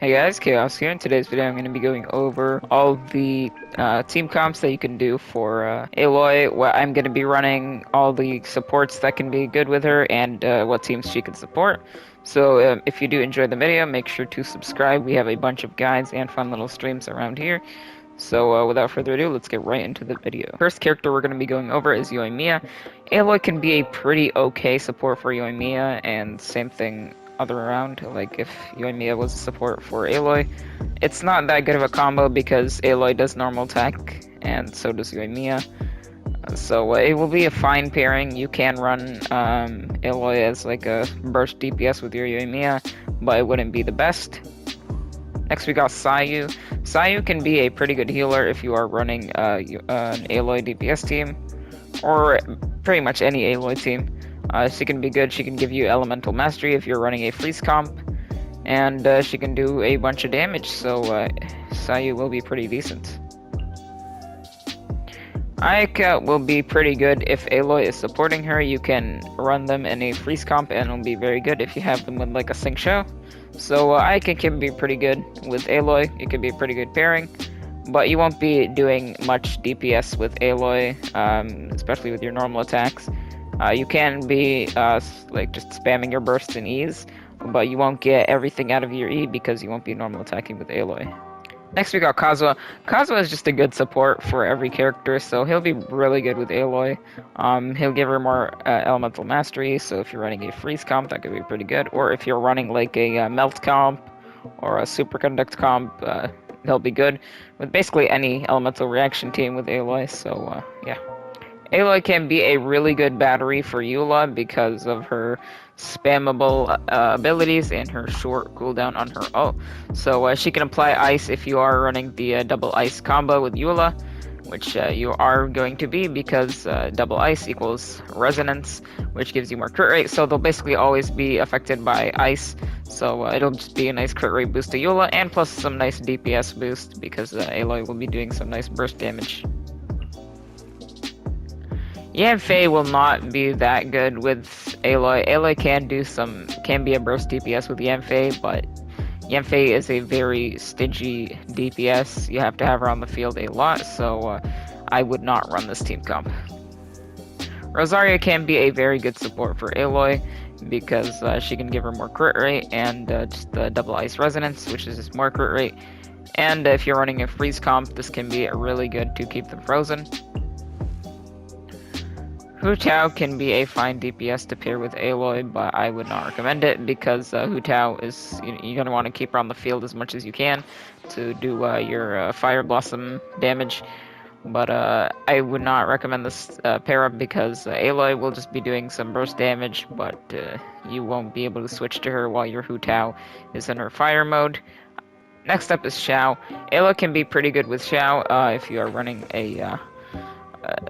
Hey guys, Chaos here. In today's video, I'm going to be going over all the team comps that you can do for Aloy. I'm going to be running all the supports that can be good with her and what teams she can support. So if you do enjoy the video, make sure to subscribe. We have a bunch of guides and fun little streams around here. So without further ado, let's get right into the video. First character we're going to be going over is Yoimiya. Aloy can be a pretty okay support for Yoimiya, and same thing other around. Like if Yoimiya was a support for Aloy, it's not that good of a combo because Aloy does normal attack, and so does Yoimiya. So it will be a fine pairing. You can run Aloy as like a burst DPS with your Yoimiya, but it wouldn't be the best. Next we got Sayu. Sayu can be a pretty good healer if you are running an Aloy DPS team, or pretty much any Aloy team. She can be good. She can give you Elemental Mastery if you're running a freeze comp, and she can do a bunch of damage, so Sayu will be pretty decent. Ayaka will be pretty good if Aloy is supporting her. You can run them in a freeze comp and it'll be very good if you have them with like a sync show. So Ayaka can be pretty good with Aloy. It could be a pretty good pairing, but you won't be doing much DPS with Aloy, especially with your normal attacks. You can be like just spamming your bursts in E's, but you won't get everything out of your E because you won't be normal attacking with Aloy. Next we got Kazuha. Kazuha is just a good support for every character, so he'll be really good with Aloy. He'll give her more Elemental Mastery, so if you're running a Freeze comp, that could be pretty good. Or if you're running like a Melt comp or a Superconduct comp, he'll be good with basically any Elemental Reaction team with Aloy, so yeah. Aloy can be a really good battery for Eula because of her spammable abilities and her short cooldown on her ult. So she can apply ice if you are running the double ice combo with Eula, which you are going to be because double ice equals resonance, which gives you more crit rate. So they'll basically always be affected by ice. So it'll just be a nice crit rate boost to Eula, and plus some nice DPS boost because Aloy will be doing some nice burst damage. Yanfei will not be that good with Aloy. Aloy can be a burst DPS with Yanfei, but Yanfei is a very stingy DPS. You have to have her on the field a lot, so I would not run this team comp. Rosaria can be a very good support for Aloy because she can give her more crit rate and just the double ice resonance, which is just more crit rate. And if you're running a freeze comp, this can be really good to keep them frozen. Hu Tao can be a fine DPS to pair with Aloy, but I would not recommend it because Hu Tao is you're gonna want to keep her on the field as much as you can to do your Fire Blossom damage. But I would not recommend this pair up because Aloy will just be doing some burst damage, but you won't be able to switch to her while your Hu Tao is in her fire mode. Next up is Xiao. Aloy can be pretty good with Xiao if you are running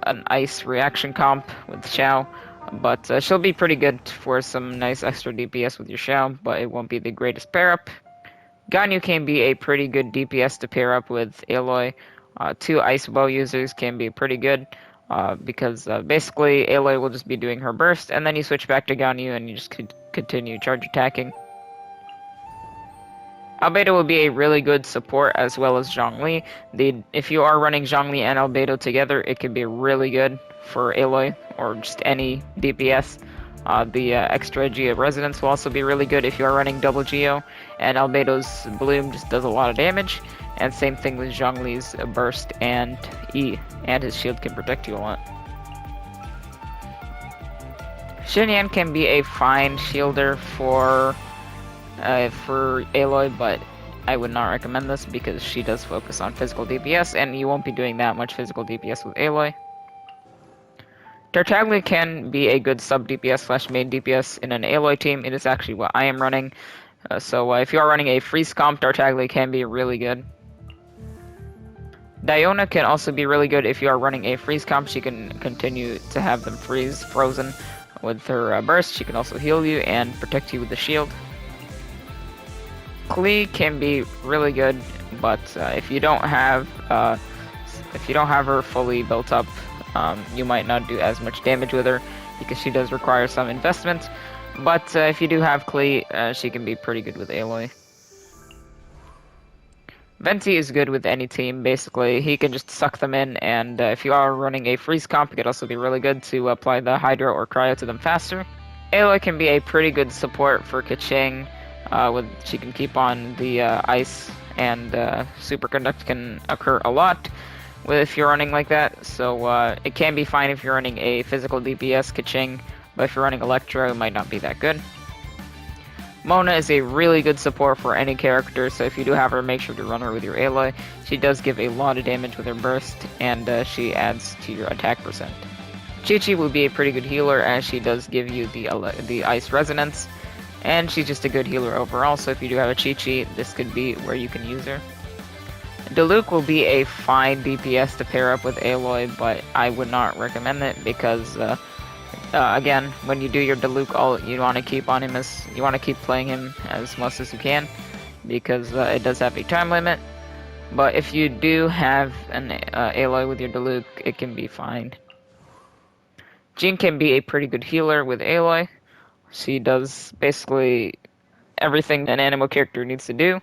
an ice reaction comp with Xiao, but she'll be pretty good for some nice extra DPS with your Xiao, but it won't be the greatest pair up. Ganyu can be a pretty good DPS to pair up with Aloy. Two ice bow users can be pretty good because basically Aloy will just be doing her burst, and then you switch back to Ganyu and you just continue charge attacking. Albedo will be a really good support as well as Zhongli. If you are running Zhongli and Albedo together, it could be really good for Aloy or just any DPS. The extra Geo Resonance will also be really good if you are running double Geo, and Albedo's Bloom just does a lot of damage. And same thing with Zhongli's Burst and E, and his shield can protect you a lot. Xinyan can be a fine shielder for Aloy, but I would not recommend this because she does focus on physical DPS, and you won't be doing that much physical DPS with Aloy. Tartaglia can be a good sub DPS / main DPS in an Aloy team. It is actually what I am running. So if you are running a freeze comp, Tartaglia can be really good. Diona can also be really good if you are running a freeze comp. She can continue to have them frozen with her burst. She can also heal you and protect you with the shield. Klee can be really good, but if you don't have her fully built up, you might not do as much damage with her because she does require some investment. But if you do have Klee, she can be pretty good with Aloy. Venti is good with any team, basically. He can just suck them in, and if you are running a freeze comp, it could also be really good to apply the Hydro or Cryo to them faster. Aloy can be a pretty good support for Kaching. She can keep on the ice, and Superconduct can occur a lot if you're running like that. So it can be fine if you're running a physical DPS Kaching, but if you're running Electro, it might not be that good. Mona is a really good support for any character, so if you do have her, make sure to run her with your Aloy. She does give a lot of damage with her burst, and she adds to your attack percent. Chi-Chi will be a pretty good healer, as she does give you the Ice Resonance, and she's just a good healer overall, so if you do have a Chi-Chi, this could be where you can use her. Diluc will be a fine DPS to pair up with Aloy, but I would not recommend it because again, when you do your Diluc ult, you want to keep playing him as much as you can, because it does have a time limit. But if you do have an Aloy with your Diluc, it can be fine. Jean can be a pretty good healer with Aloy. She does basically everything an animal character needs to do.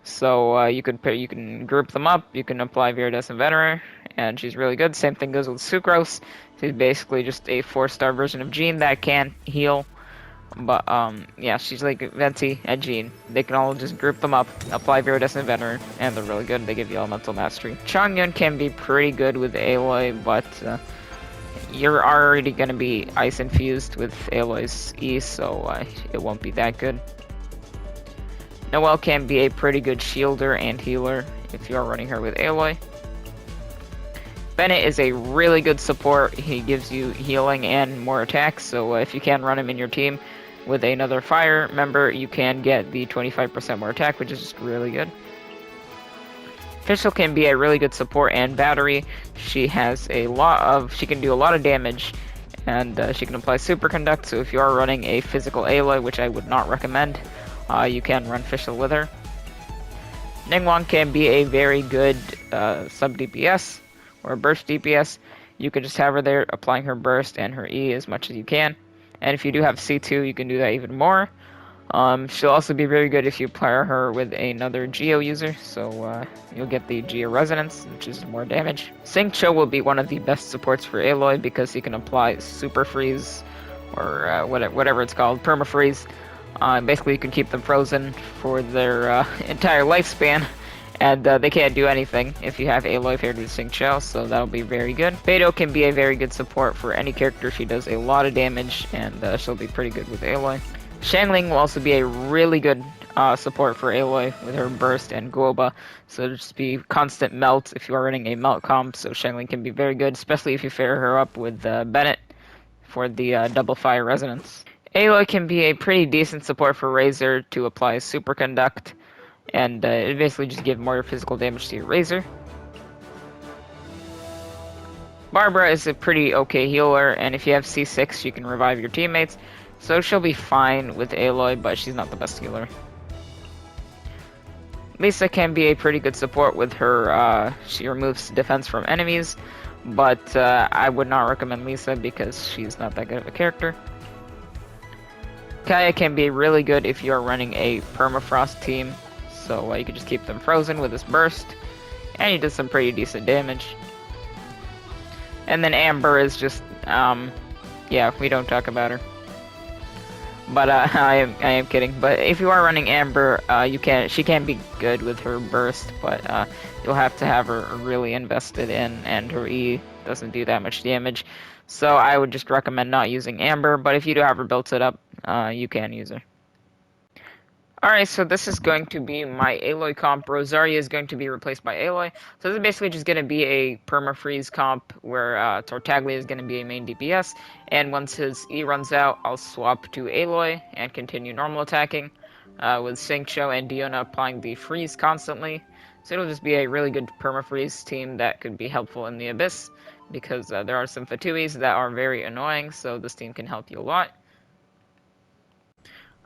So you can group them up. You can apply Viridescent Veteran, and she's really good. Same thing goes with Sucrose. She's basically just a 4-star version of Jean that can heal. But yeah, she's like Venti and Jean. They can all just group them up, apply Viridescent Veteran, and they're really good. They give you Elemental Mastery. Chongyun can be pretty good with Aloy, but you're already going to be Ice infused with Aloy's E, so it won't be that good. Noelle can be a pretty good shielder and healer if you are running her with Aloy. Bennett is a really good support. He gives you healing and more attacks, so if you can run him in your team with another fire member, you can get the 25% more attack, which is just really good. Fischl can be a really good support and battery. She can do a lot of damage, and she can apply Superconduct, so if you are running a physical Aloy, which I would not recommend, you can run Fischl with her. Ningguang can be a very good sub DPS or burst DPS. You can just have her there applying her burst and her E as much as you can. And if you do have C2, you can do that even more. She'll also be very good if you pair her with another Geo user, so you'll get the Geo Resonance, which is more damage. Xingqiu will be one of the best supports for Aloy because he can apply Super Freeze, or whatever it's called, Permafreeze. Basically, you can keep them frozen for their entire lifespan, and they can't do anything if you have Aloy paired with Xingqiu, so that'll be very good. Beidou can be a very good support for any character. She does a lot of damage, and she'll be pretty good with Aloy. Xiangling will also be a really good support for Aloy with her burst and Guoba, so just be constant melt if you are running a melt comp, so Xiangling can be very good, especially if you pair her up with Bennett for the double fire resonance. Aloy can be a pretty decent support for Razor to apply Superconduct, and it basically just give more physical damage to your Razor. Barbara is a pretty okay healer, and if you have C6, she can revive your teammates, so she'll be fine with Aloy, but she's not the best healer. Lisa can be a pretty good support with her, she removes defense from enemies, but I would not recommend Lisa because she's not that good of a character. Kaya can be really good if you are running a permafrost team, so you can just keep them frozen with this burst, and he does some pretty decent damage. And then Amber is just, yeah, we don't talk about her. But I am kidding. But if you are running Amber, she can be good with her burst, but you'll have to have her really invested in, and her E doesn't do that much damage. So I would just recommend not using Amber, but if you do have her built it up, you can use her. Alright, so this is going to be my Aloy comp. Rosaria is going to be replaced by Aloy. So this is basically just going to be a permafreeze comp where Tartaglia is going to be a main DPS. And once his E runs out, I'll swap to Aloy and continue normal attacking with Xingqiu and Diona applying the freeze constantly. So it'll just be a really good permafreeze team that could be helpful in the Abyss because there are some Fatuis that are very annoying, so this team can help you a lot.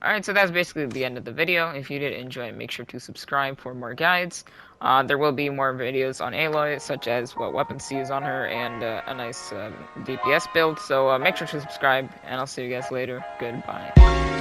Alright, so that's basically the end of the video. If you did enjoy it, make sure to subscribe for more guides. There will be more videos on Aloy, such as what weapons to use on her and a nice DPS build. So make sure to subscribe, and I'll see you guys later. Goodbye.